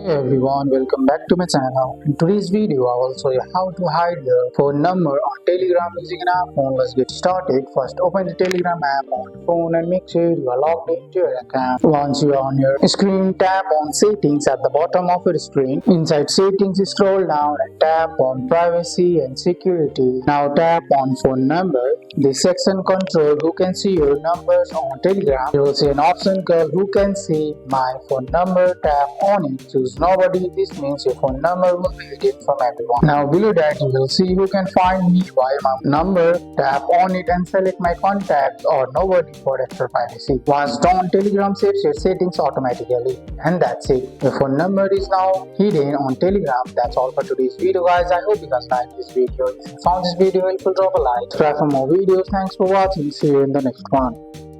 Hey everyone, welcome back to my channel. In today's video, I will show you how to hide your phone number on Telegram using an app phone. Let's get started. First, open the Telegram app on your phone and make sure you are logged into your account. Once you are on your screen, tap on Settings at the bottom of your screen. Inside Settings, scroll down and tap on Privacy and Security. Now tap on Phone Number. This section controls who can see your numbers on Telegram. You will see an option called Who Can See My Phone Number. Tap on it. Choose Nobody. This means your phone number will be hidden from everyone. Now below that you will see Who Can Find Me by my number. Tap on it and select My Contacts or Nobody for extra privacy. Once done, Telegram saves your settings automatically. And that's it. Your phone number is now hidden on Telegram. That's all for today's video, guys. I hope you guys liked this video. If you found this video helpful, drop a like. Subscribe for more videos. Thanks for watching. See you in the next one.